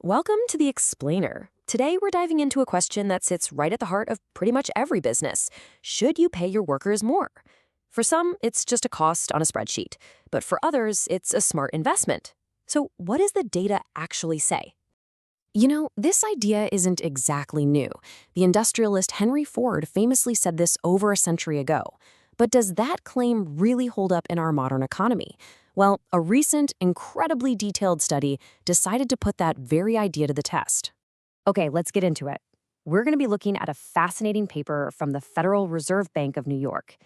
Welcome to The Explainer. Today, we're diving into a question that sits right at the heart of pretty much every business. Should you pay your workers more? For some, it's just a cost on a spreadsheet, but for others, it's a smart investment. So, what does the data actually say? This idea isn't exactly new. The industrialist Henry Ford famously said this over a century ago. But does that claim really hold up in our modern economy? Well, a recent, incredibly detailed study decided to put that very idea to the test. Okay, let's get into it. We're going to be looking at a fascinating paper from the Federal Reserve Bank of New York.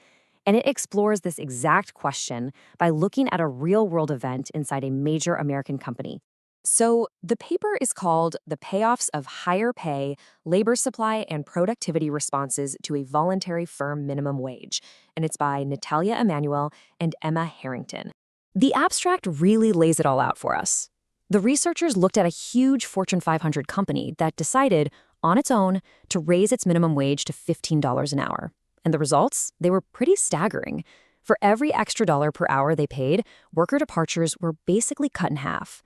And it explores this exact question by looking at a real-world event inside a major American company. So, the paper is called The Payoffs of Higher Pay, Labor Supply, and Productivity Responses to a Voluntary Firm Minimum Wage, and it's by Natalia Emanuel and Emma Harrington. The abstract really lays it all out for us. The researchers looked at a huge Fortune 500 company that decided, on its own, to raise its minimum wage to $15 an hour. And the results? They were pretty staggering. For every extra dollar per hour they paid, worker departures were basically cut in half.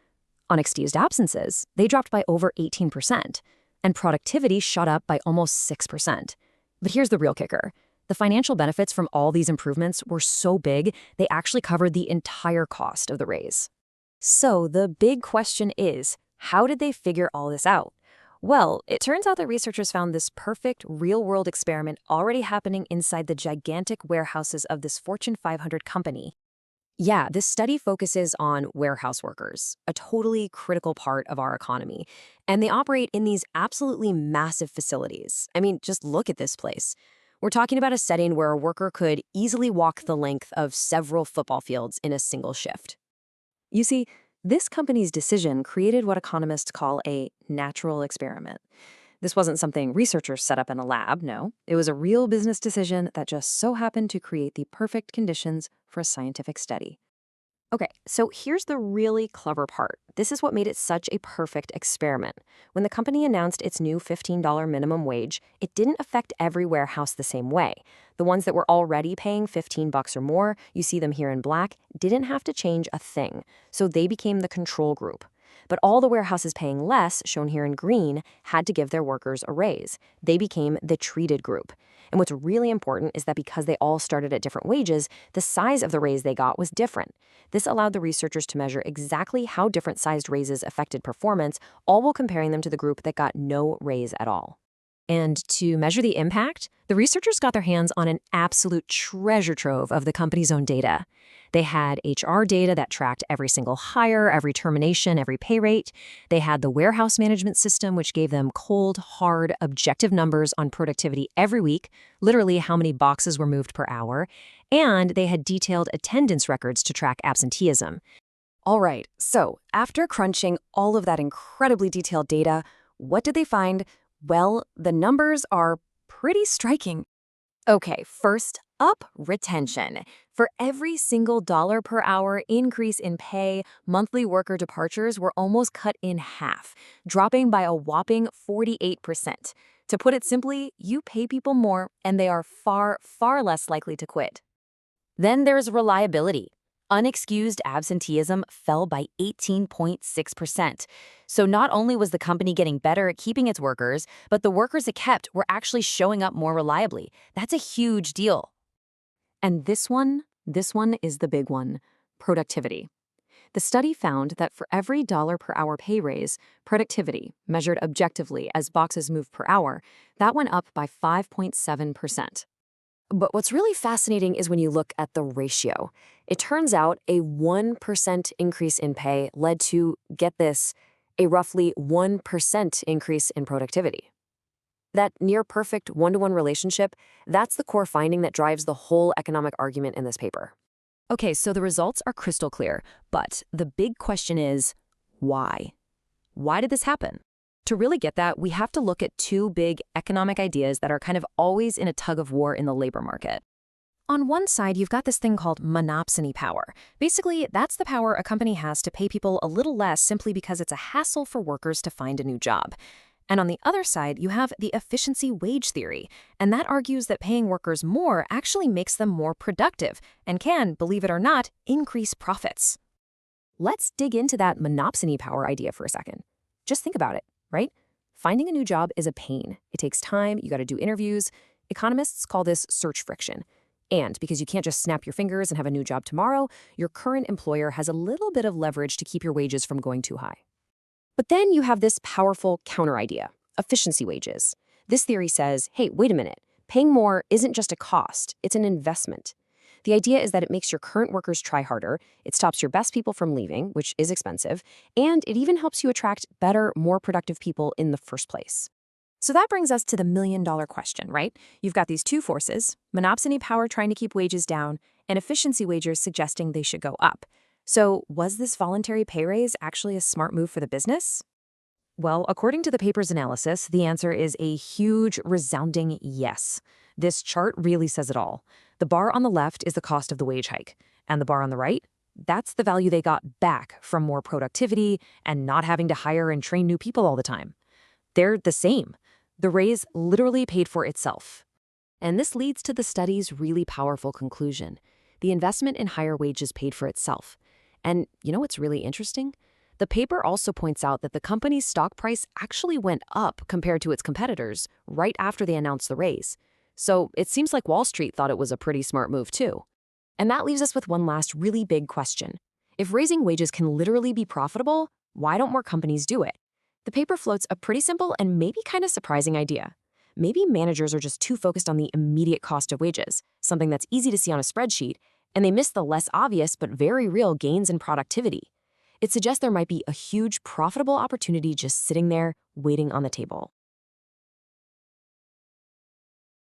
Unexcused absences, they dropped by over 18%, and productivity shot up by almost 6%. But here's the real kicker. The financial benefits from all these improvements were so big, they actually covered the entire cost of the raise. So the big question is, how did they figure all this out? Well, it turns out that researchers found this perfect real-world experiment already happening inside the gigantic warehouses of this Fortune 500 company. Yeah, this study focuses on warehouse workers, a totally critical part of our economy. And they operate in these absolutely massive facilities. I mean, just look at this place. We're talking about a setting where a worker could easily walk the length of several football fields in a single shift. You see, this company's decision created what economists call a natural experiment. This wasn't something researchers set up in a lab, no. It was a real business decision that just so happened to create the perfect conditions for a scientific study. Okay, so here's the really clever part. This is what made it such a perfect experiment. When the company announced its new $15 minimum wage, it didn't affect every warehouse the same way. The ones that were already paying $15 or more, you see them here in black, didn't have to change a thing. So they became the control group. But all the warehouses paying less, shown here in green, had to give their workers a raise. They became the treated group. And what's really important is that because they all started at different wages, the size of the raise they got was different. This allowed the researchers to measure exactly how different sized raises affected performance, all while comparing them to the group that got no raise at all. And to measure the impact, the researchers got their hands on an absolute treasure trove of the company's own data. They had HR data that tracked every single hire, every termination, every pay rate. They had the warehouse management system, which gave them cold, hard, objective numbers on productivity every week, literally how many boxes were moved per hour. And they had detailed attendance records to track absenteeism. All right, so after crunching all of that incredibly detailed data, what did they find? Well, the numbers are pretty striking. Okay, first up, retention. For every single dollar per hour increase in pay, monthly worker departures were almost cut in half, dropping by a whopping 48%. To put it simply, you pay people more and they are far, far less likely to quit. Then there's reliability. Unexcused absenteeism fell by 18.6%. So not only was the company getting better at keeping its workers, but the workers it kept were actually showing up more reliably. That's a huge deal. And this one is the big one, productivity. The study found that for every dollar per hour pay raise, productivity, measured objectively as boxes moved per hour, that went up by 5.7%. But what's really fascinating is when you look at the ratio. It turns out a 1% increase in pay led to, get this, a roughly 1% increase in productivity. That near-perfect one-to-one relationship, that's the core finding that drives the whole economic argument in this paper. Okay, so the results are crystal clear, but the big question is, why? Why did this happen? To really get that, we have to look at two big economic ideas that are kind of always in a tug-of-war in the labor market. On one side, you've got this thing called monopsony power. Basically, that's the power a company has to pay people a little less simply because it's a hassle for workers to find a new job. And on the other side, you have the efficiency wage theory, and that argues that paying workers more actually makes them more productive and can, believe it or not, increase profits. Let's dig into that monopsony power idea for a second. Just think about it, right? Finding a new job is a pain. It takes time, you got to do interviews. Economists call this search friction. And because you can't just snap your fingers and have a new job tomorrow, your current employer has a little bit of leverage to keep your wages from going too high. But then you have this powerful counter idea, efficiency wages. This theory says, hey, wait a minute, paying more isn't just a cost, it's an investment. The idea is that it makes your current workers try harder, it stops your best people from leaving, which is expensive, and it even helps you attract better, more productive people in the first place. So that brings us to the million-dollar question, right? You've got these two forces, monopsony power trying to keep wages down, and efficiency wagers suggesting they should go up. So was this voluntary pay raise actually a smart move for the business? Well, according to the paper's analysis, the answer is a huge, resounding yes. This chart really says it all. The bar on the left is the cost of the wage hike, and the bar on the right, that's the value they got back from more productivity and not having to hire and train new people all the time. They're the same. The raise literally paid for itself. And this leads to the study's really powerful conclusion. The investment in higher wages paid for itself. And you know what's really interesting? The paper also points out that the company's stock price actually went up compared to its competitors right after they announced the raise. So it seems like Wall Street thought it was a pretty smart move too. And that leaves us with one last really big question. If raising wages can literally be profitable, why don't more companies do it? The paper floats a pretty simple and maybe kind of surprising idea. Maybe managers are just too focused on the immediate cost of wages, something that's easy to see on a spreadsheet, and they miss the less obvious but very real gains in productivity. It suggests there might be a huge profitable opportunity just sitting there waiting on the table.